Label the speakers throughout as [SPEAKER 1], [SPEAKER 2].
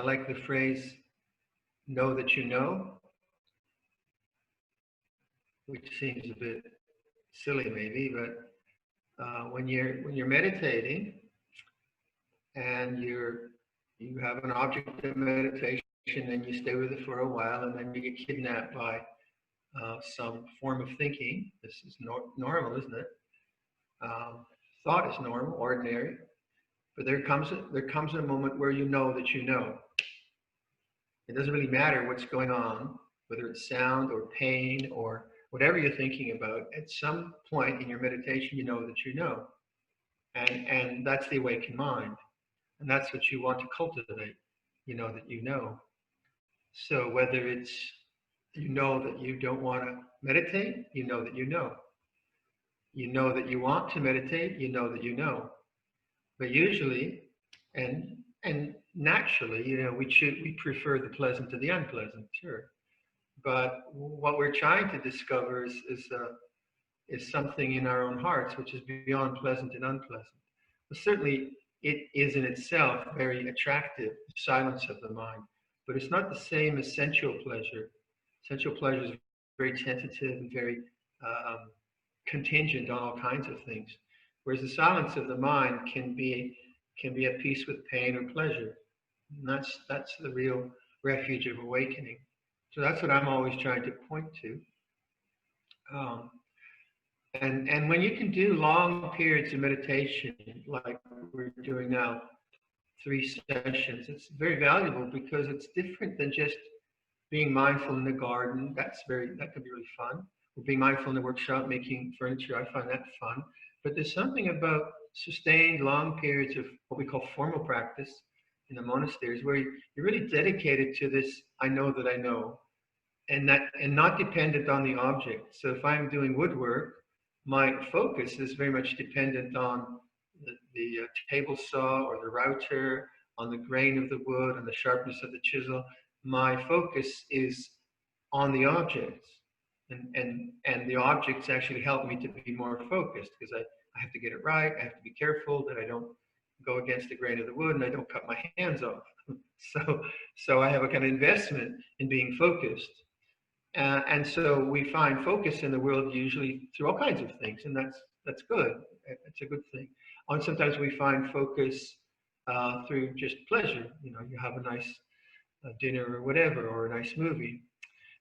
[SPEAKER 1] I like the phrase, know that you know, which seems a bit silly maybe, but when you're meditating and you have an object of meditation and you stay with it for a while and then you get kidnapped by some form of thinking. This is normal, isn't it? Thought is normal, ordinary, but there comes a moment where you know that you know. It doesn't really matter what's going on, whether it's sound or pain or whatever you're thinking about. At some point in your meditation, you know that you know, and that's the awakened mind, and that's what you want to cultivate. You know that you know. So whether it's you know that you don't want to meditate, you know that you know. You know that you want to meditate, you know that you know. But usually, and naturally, we prefer the pleasant to the unpleasant, sure. But what we're trying to discover is something in our own hearts which is beyond pleasant and unpleasant. But certainly, it is in itself very attractive, the silence of the mind. But it's not the same as sensual pleasure. Sensual pleasure is very tentative and very contingent on all kinds of things, whereas the silence of the mind can be at peace with pain or pleasure. And that's the real refuge of awakening. So that's what I'm always trying to point to. And when you can do long periods of meditation, like we're doing now, 3 sessions, it's very valuable because it's different than just being mindful in the garden. That can be really fun. Or being mindful in the workshop, making furniture, I find that fun. But there's something about sustained long periods of what we call formal practice in the monasteries, where you're really dedicated to this, I know that I know, and not dependent on the object. So if I'm doing woodwork, my focus is very much dependent on the table saw or the router, on the grain of the wood, on the sharpness of the chisel. My focus is on the objects. And the objects actually help me to be more focused because I have to get it right. I have to be careful that I don't go against the grain of the wood and I don't cut my hands off. So I have a kind of investment in being focused. And so we find focus in the world usually through all kinds of things, and that's good. It's a good thing. And sometimes we find focus through just pleasure. You have a nice dinner or whatever, or a nice movie.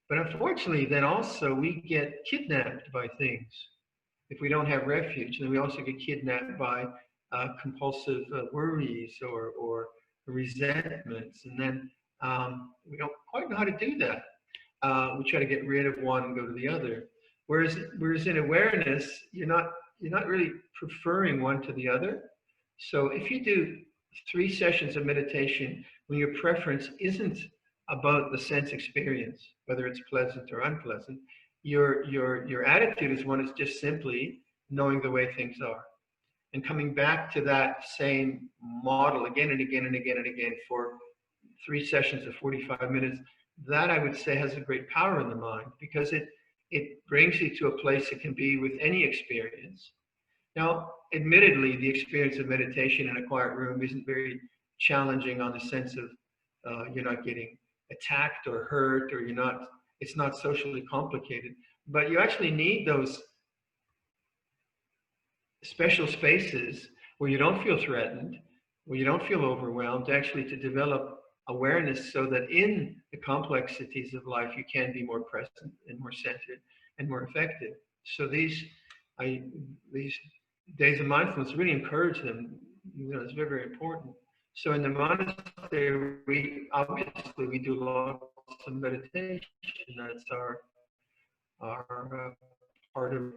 [SPEAKER 1] But unfortunately, then also we get kidnapped by things. If we don't have refuge, then we also get kidnapped by compulsive worries or resentments. And then we don't quite know how to do that. We try to get rid of one and go to the other. Whereas in awareness, you're not really preferring one to the other. So if you do 3 sessions of meditation when your preference isn't about the sense experience, whether it's pleasant or unpleasant, your attitude is one is just simply knowing the way things are and coming back to that same model again and again and again and again for 3 sessions of 45 minutes. That I would say has a great power in the mind because it brings you to a place that can be with any experience. Now, admittedly, the experience of meditation in a quiet room isn't very challenging on the sense of you're not getting attacked or hurt, or it's not socially complicated, but you actually need those special spaces where you don't feel threatened, where you don't feel overwhelmed, actually to develop awareness so that in the complexities of life you can be more present and more centered and more effective. So these days of mindfulness really encourage them. It's very, very important. So in the monastery, we do lots of meditation. That's our part of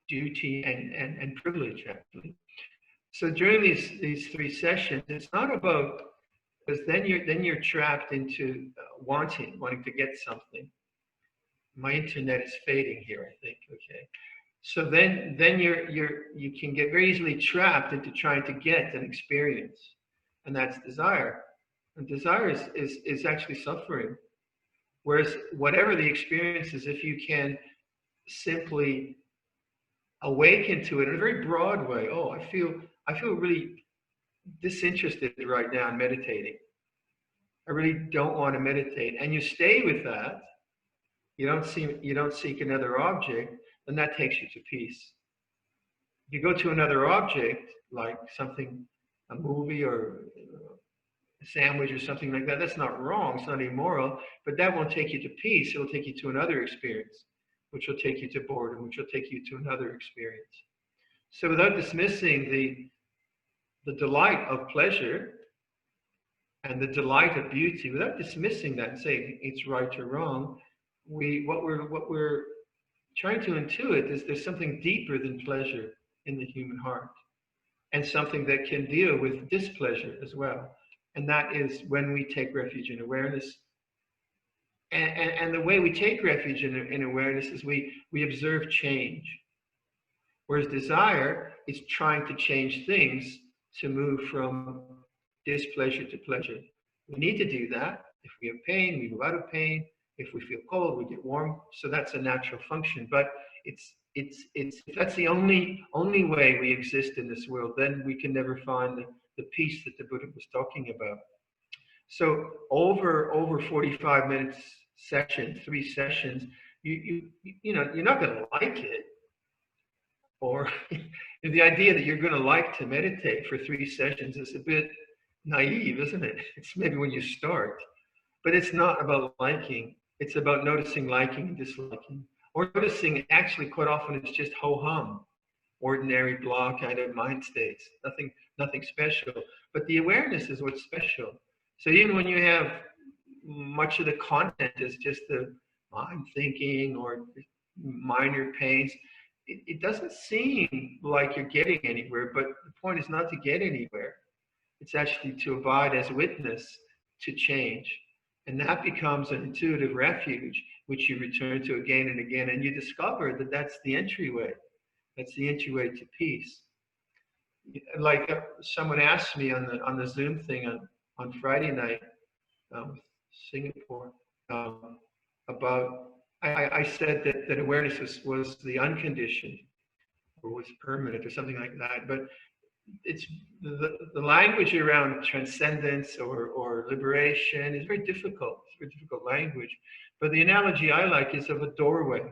[SPEAKER 1] duty and privilege, actually. So during these 3 sessions, it's not about, because then you're trapped into wanting to get something. My internet is fading here, I think. Okay. So then you can get very easily trapped into trying to get an experience. And that's desire. And desire is actually suffering. Whereas whatever the experience is, if you can simply awaken to it in a very broad way, I feel really disinterested right now in meditating. I really don't want to meditate. And you stay with that. You don't seek another object, then that takes you to peace. If you go to another object, like something, a movie or a sandwich or something like that, that's not wrong, it's not immoral, but that won't take you to peace. It'll take you to another experience, which will take you to boredom, which will take you to another experience. So without dismissing the delight of pleasure and the delight of beauty, without dismissing that and saying it's right or wrong, what we're trying to intuit is there's something deeper than pleasure in the human heart, and something that can deal with displeasure as well. And that is when we take refuge in awareness. And the way we take refuge in awareness is we observe change. Whereas desire is trying to change things to move from displeasure to pleasure. We need to do that. If we have pain, we move out of pain. If we feel cold, we get warm. So that's a natural function. But it's if that's the only way we exist in this world, then we can never find the peace that the Buddha was talking about. So over 45 minutes session, 3 sessions, you know, you're not going to like it. Or the idea that you're going to like to meditate for 3 sessions is a bit naive, isn't it? It's maybe when you start, but it's not about liking. It's about noticing liking and disliking, or noticing actually quite often it's just ho-hum, ordinary blah kind of mind states, nothing special. But the awareness is what's special. So even when you have much of the content is just the mind thinking or minor pains, it doesn't seem like you're getting anywhere, but the point is not to get anywhere. It's actually to abide as witness to change. And that becomes an intuitive refuge, which you return to again and again. And you discover that that's the entryway. That's the entryway to peace. Like someone asked me on the Zoom thing on Friday night, Singapore, about, I said that awareness was the unconditioned, or was permanent, or something like that. But it's the language around transcendence or liberation is very difficult. It's a very difficult language. But the analogy I like is of a doorway.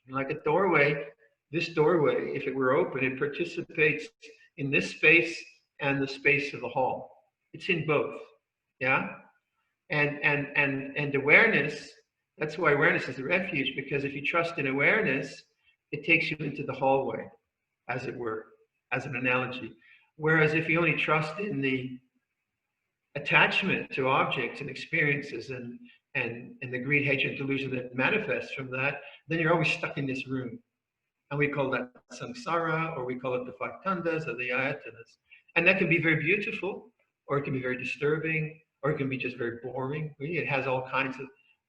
[SPEAKER 1] Like a doorway, this doorway, if it were open, it participates in this space and the space of the hall. It's in both. Yeah? And awareness, that's why awareness is a refuge, because if you trust in awareness, it takes you into the hallway, as it were, as an analogy. Whereas if you only trust in the attachment to objects and experiences and the greed, hatred, delusion that manifests from that, then you're always stuck in this room. And we call that samsara, or we call it the 5 khandhas or the ayatanas. And that can be very beautiful, or it can be very disturbing, or it can be just very boring. It has all kinds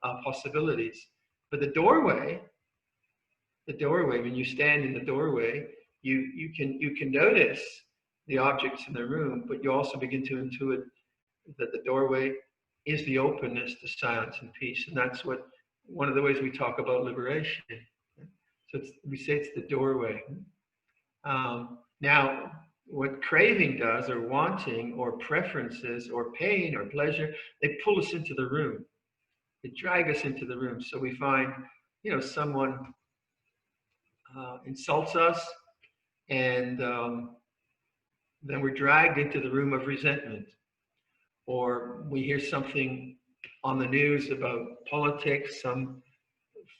[SPEAKER 1] of possibilities. But the doorway, when you stand in the doorway, you can notice the objects in the room, but you also begin to intuit that the doorway is the openness to silence and peace. And that's one of the ways we talk about liberation. So we say it's the doorway. Now, what craving does, or wanting, or preferences, or pain, or pleasure, they pull us into the room. They drag us into the room. So we find, someone insults us, and then we're dragged into the room of resentment. Or we hear something on the news about politics, some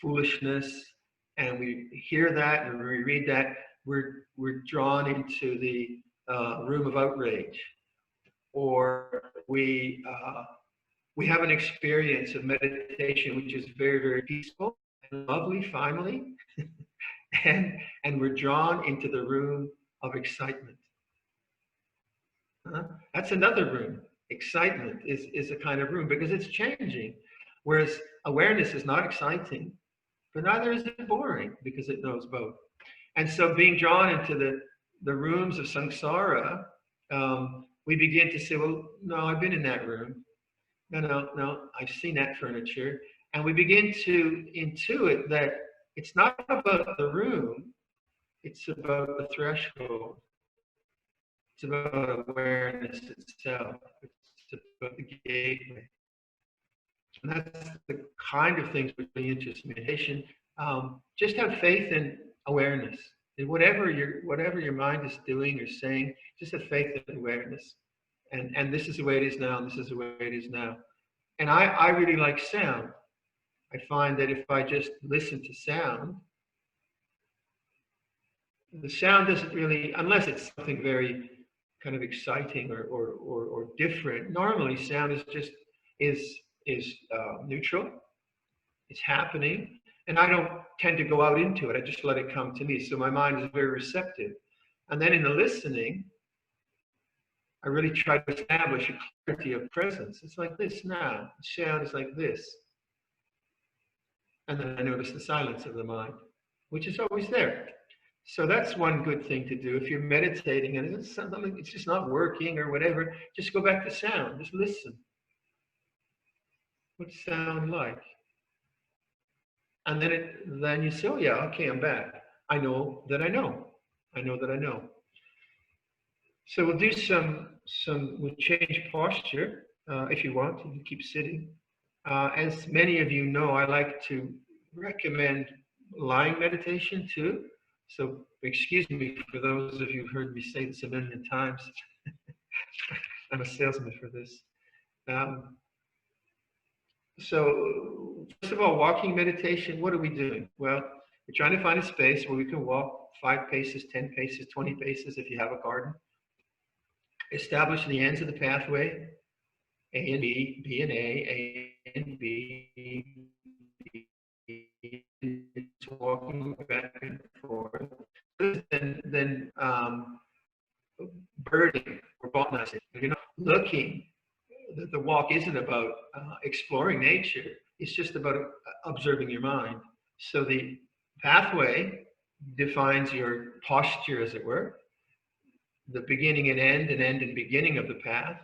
[SPEAKER 1] foolishness, and we hear that and we read that, we're drawn into the room of outrage. Or we have an experience of meditation which is very, very peaceful and lovely, finally, and we're drawn into the room of excitement. That's another room. Excitement is a kind of room because it's changing. Whereas awareness is not exciting, but neither is it boring because it knows both. And so being drawn into the rooms of samsara, we begin to say, well, no, I've been in that room. No, I've seen that furniture. And we begin to intuit that it's not about the room, it's about the threshold. It's about awareness itself. It's It's about the gateway. And that's the kind of things that really interest me. Meditation. Just have faith and awareness. And whatever your mind is doing or saying, just have faith and awareness. And this is the way it is now, and this is the way it is now. And I really like sound. I find that if I just listen to sound, the sound doesn't really, unless it's something very kind of exciting or different. Normally, sound is neutral. It's happening, and I don't tend to go out into it. I just let it come to me. So my mind is very receptive. And then in the listening, I really try to establish a clarity of presence. It's like this now. The sound is like this. And then I notice the silence of the mind, which is always there. So that's one good thing to do. If you're meditating and it's just not working or whatever, just go back to sound. Just listen. What's sound like? And then you say, oh yeah, okay, I'm back. I know that I know. I know that I know. So we'll do we'll change posture if you want. You can keep sitting. As many of you know, I like to recommend lying meditation too. So excuse me for those of you who've heard me say this a million times. I'm a salesman for this. So first of all, walking meditation, what are we doing? Well, we're trying to find a space where we can walk 5 paces, 10 paces, 20 paces if you have a garden. Establish the ends of the pathway, A and B, B and A and B, it's walking back and forth. Then birding or botanizing. You're not looking. The walk isn't about exploring nature. It's just about observing your mind. So the pathway defines your posture, as it were. The beginning and end and beginning of the path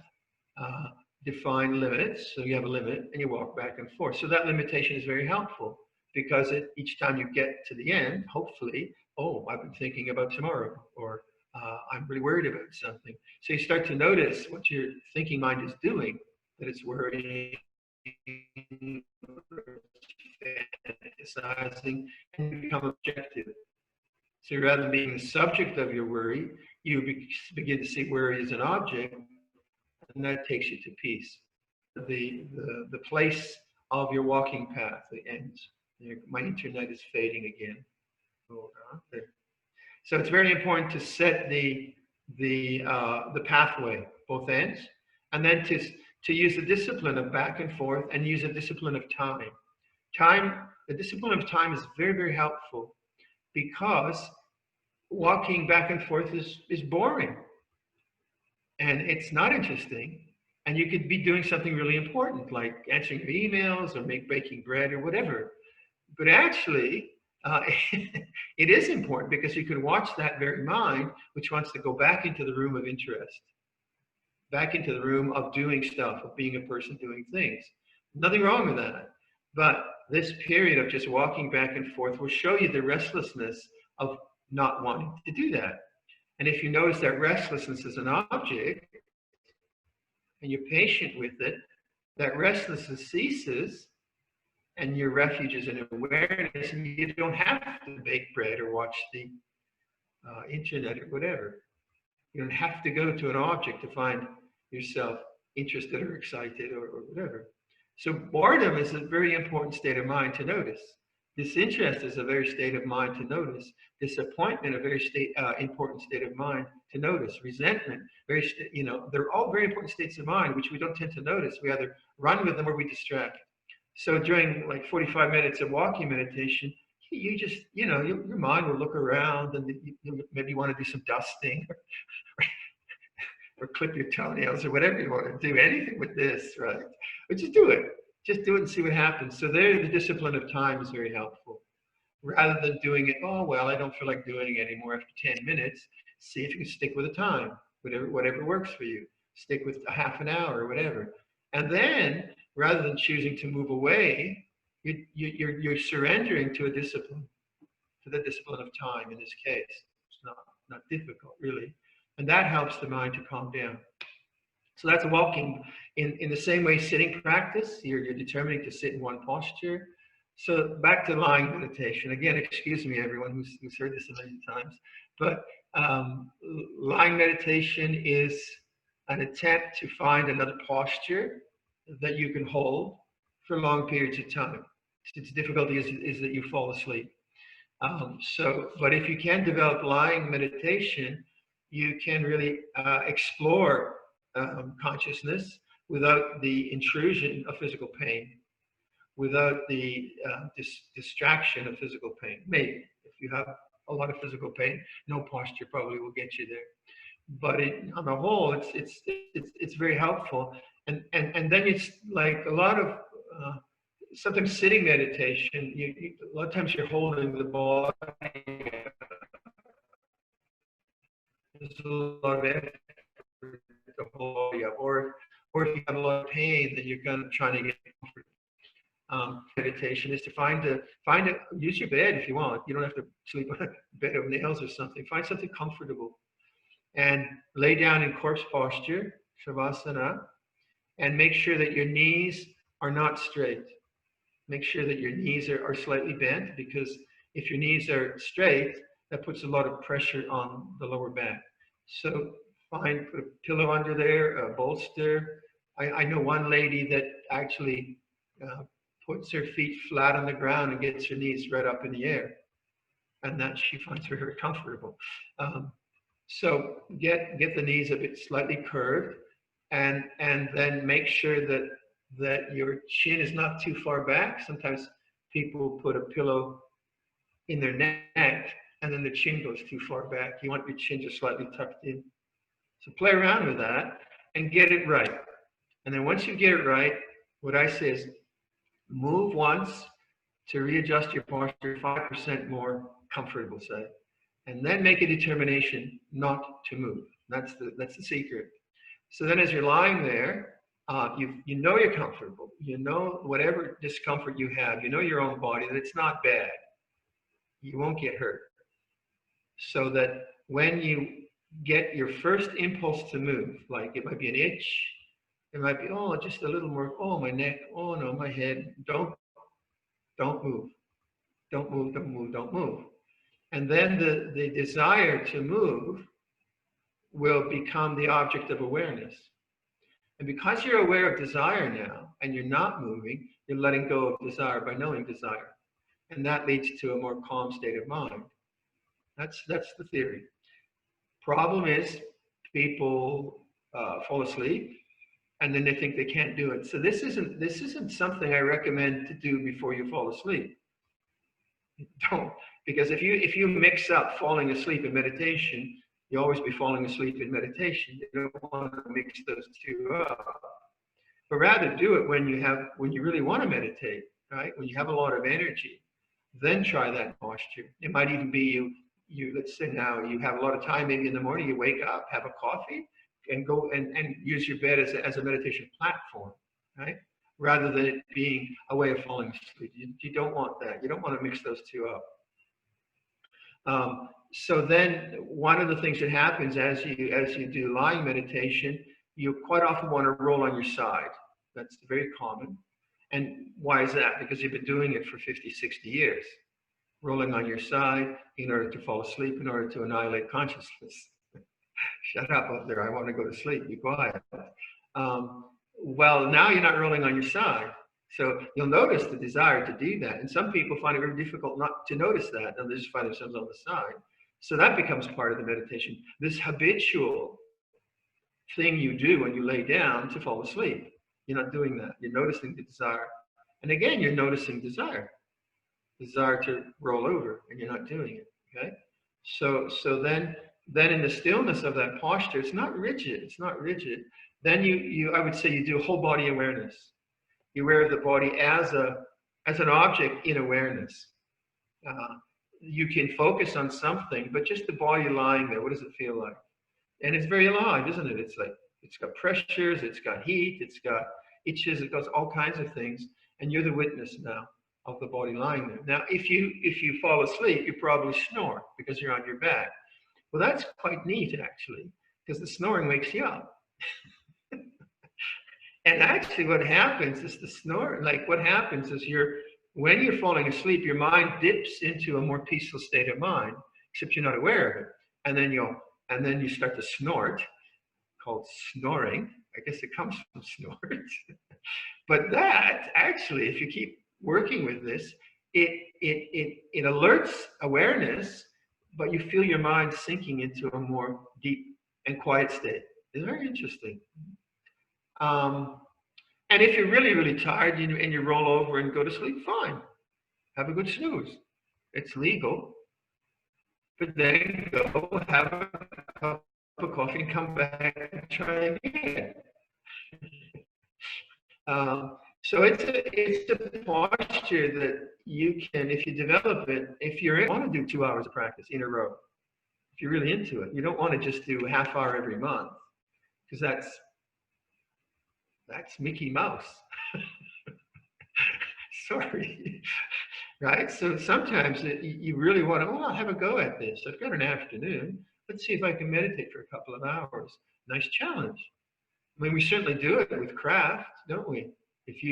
[SPEAKER 1] define limits. So you have a limit and you walk back and forth. So that limitation is very helpful because each time you get to the end, hopefully, oh, I've been thinking about tomorrow, or I'm really worried about something. So you start to notice what your thinking mind is doing, that it's worrying, fantasizing, and you become objective. So rather than being the subject of your worry, you begin to see worry as an object, and that takes you to peace. The place of your walking path, the ends. My internet is fading again. Hold on. There. So it's very important to set the pathway, both ends, and then to use the discipline of back and forth and use a discipline of time. The discipline of time is very, very helpful because walking back and forth is boring and it's not interesting. And you could be doing something really important like answering your emails or baking bread or whatever. But actually, it is important because you can watch that very mind which wants to go back into the room of interest, back into the room of doing stuff, of being a person doing things. Nothing wrong with that. But this period of just walking back and forth will show you the restlessness of not wanting to do that. And if you notice that restlessness is an object and you're patient with it, that restlessness ceases and your refuge is in awareness, and you don't have to bake bread or watch the internet or whatever. You don't have to go to an object to find yourself interested or excited or whatever. So boredom is a very important state of mind to notice. Disinterest is a very state of mind to notice. Disappointment, a very important state of mind to notice. Resentment, they're all very important states of mind which we don't tend to notice. We either run with them or we distract. So during like 45 minutes of walking meditation, you just, your mind will look around and maybe you want to do some dusting or clip your toenails or whatever you want to do, anything with this, right? But just do it. Just do it and see what happens. So there, the discipline of time is very helpful. Rather than doing it, oh, well, I don't feel like doing it anymore after 10 minutes, see if you can stick with a time, whatever works for you. Stick with a half an hour or whatever. And then, rather than choosing to move away, you're surrendering to a discipline, to the discipline of time in this case. It's not difficult, really. And that helps the mind to calm down. So that's walking. In the same way, sitting practice, you're determining to sit in one posture. So back to lying meditation. Again, excuse me, everyone who's heard this a million times, but um, lying meditation is an attempt to find another posture that you can hold for long periods of time. Its difficulty is that you fall asleep. But if you can develop lying meditation, you can really explore consciousness without the intrusion of physical pain, without the distraction of physical pain. Maybe if you have a lot of physical pain, no posture probably will get you there. But on the whole, it's very helpful. And then it's like a lot of sometimes sitting meditation. A lot of times you're holding the body. There's a lot of effort to hold the body up, or if you have a lot of pain, then you're going to try to get comfort. Meditation is to use your bed if you want. You don't have to sleep on a bed of nails or something. Find something comfortable and lay down in corpse posture, shavasana, and make sure that your knees are not straight. Make sure that your knees are slightly bent, because if your knees are straight, that puts a lot of pressure on the lower back. So put a pillow under there, a bolster. I know one lady that actually puts her feet flat on the ground and gets her knees right up in the air, and that she finds very comfortable. So get the knees a bit slightly curved, and then make sure that your chin is not too far back. Sometimes people put a pillow in their neck and then the chin goes too far back. You want your chin just slightly tucked in. So play around with that and get it right. And then once you get it right, what I say is move once to readjust your posture 5% more comfortable, say, and then make a determination not to move. That's the secret. So then as you're lying there, you know you're comfortable. You know whatever discomfort you have, you know your own body, that it's not bad. You won't get hurt. So that when you get your first impulse to move, like it might be an itch, it might be, oh, just a little more, oh, my neck, oh no, my head, don't move. Don't move, don't move, don't move. And then the desire to move will become the object of awareness. And because you're aware of desire now, and you're not moving, you're letting go of desire by knowing desire. And that leads to a more calm state of mind. That's the theory. Problem is, people fall asleep, and then they think they can't do it. So this isn't something I recommend to do before you fall asleep. Don't, because if you mix up falling asleep and meditation, you'll always be falling asleep in meditation. You don't want to mix those two up. But rather do it when you really want to meditate, right? When you have a lot of energy, then try that posture. It might even be you let's say now you have a lot of time, maybe in the morning, you wake up, have a coffee, and go and use your bed as a meditation platform, right? Rather than it being a way of falling asleep. You don't want that. You don't want to mix those two up. So then one of the things that happens as you do lying meditation, you quite often want to roll on your side. That's very common. And why is that? Because you've been doing it for 50, 60 years. Rolling on your side in order to fall asleep, in order to annihilate consciousness. Shut up there, I want to go to sleep, be quiet. Well, now you're not rolling on your side. So you'll notice the desire to do that. And some people find it very difficult not to notice that, and they just find themselves on the side. So that becomes part of the meditation. This habitual thing you do when you lay down to fall asleep. You're not doing that. You're noticing the desire. And again, you're noticing desire to roll over, and you're not doing it. Okay? So then in the stillness of that posture, it's not rigid. It's not rigid. Then I would say you do whole body awareness. You're aware of the body as an object in awareness. You can focus on something, but just the body lying there, what does it feel like? And it's very alive, isn't it? It's like, it's got pressures, it's got heat, it's got itches, it got all kinds of things. And you're the witness now of the body lying there. Now, if you fall asleep, you probably snore because you're on your back. Well, that's quite neat, actually, because the snoring wakes you up. And actually what happens is the snore, like what happens is when you're falling asleep, your mind dips into a more peaceful state of mind, except you're not aware of it. And then you start to snort, called snoring. I guess it comes from snort. But that actually, if you keep working with this, it alerts awareness, but you feel your mind sinking into a more deep and quiet state. It's very interesting. Um, and if you're really, really tired and you roll over and go to sleep, fine. Have a good snooze. It's legal. But then go have a cup of coffee and come back and try again. So it's a posture that you can, if you develop it, if you want to do 2 hours of practice in a row, if you're really into it, you don't want to just do a half hour every month, because that's Mickey Mouse. Sorry, right? So sometimes you really want to, I'll have a go at this. I've got an afternoon. Let's see if I can meditate for a couple of hours. Nice challenge. I mean, we certainly do it with craft, don't we? If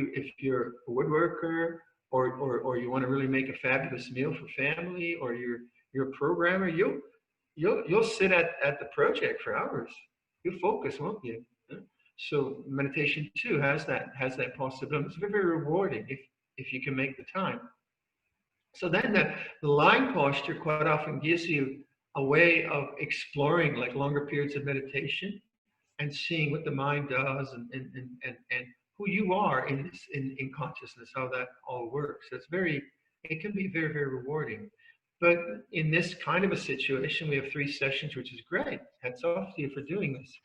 [SPEAKER 1] you're a woodworker, or you want to really make a fabulous meal for family, or you're a programmer, you'll sit at the project for hours. You'll focus, won't you? So meditation too has that possibility. It's very, very rewarding if you can make the time. So then the lying posture quite often gives you a way of exploring like longer periods of meditation and seeing what the mind does and who you are in consciousness, how that all works. It can be very, very rewarding. But in this kind of a situation, we have 3 sessions, which is great. Hats off to you for doing this.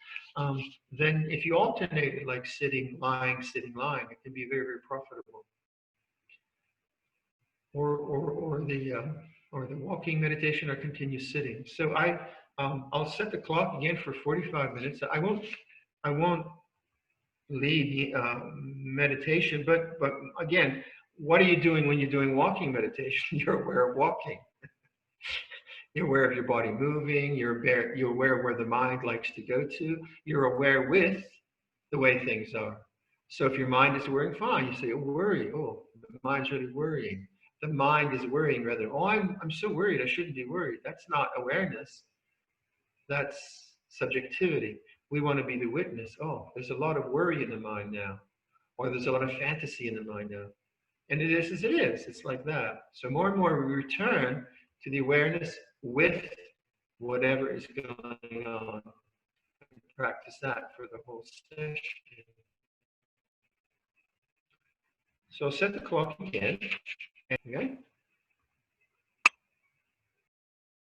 [SPEAKER 1] Then if you alternate it, like sitting, lying, it can be very, very profitable. Or the walking meditation or continuous sitting. So I'll set the clock again for 45 minutes. I won't lead meditation, but again, what are you doing when you're doing walking meditation? You're aware of walking. You're aware of your body moving. You're aware of where the mind likes to go to. You're aware with the way things are. So if your mind is worrying, fine. You say, oh, worry. Oh, the mind's really worrying. The mind is worrying rather. Oh, I'm so worried. I shouldn't be worried. That's not awareness. That's subjectivity. We want to be the witness. Oh, there's a lot of worry in the mind now, or there's a lot of fantasy in the mind now. And it is as it is. It's like that. So more and more we return to the awareness with whatever is going on. Practice that for the whole session. So set the clock again. Okay.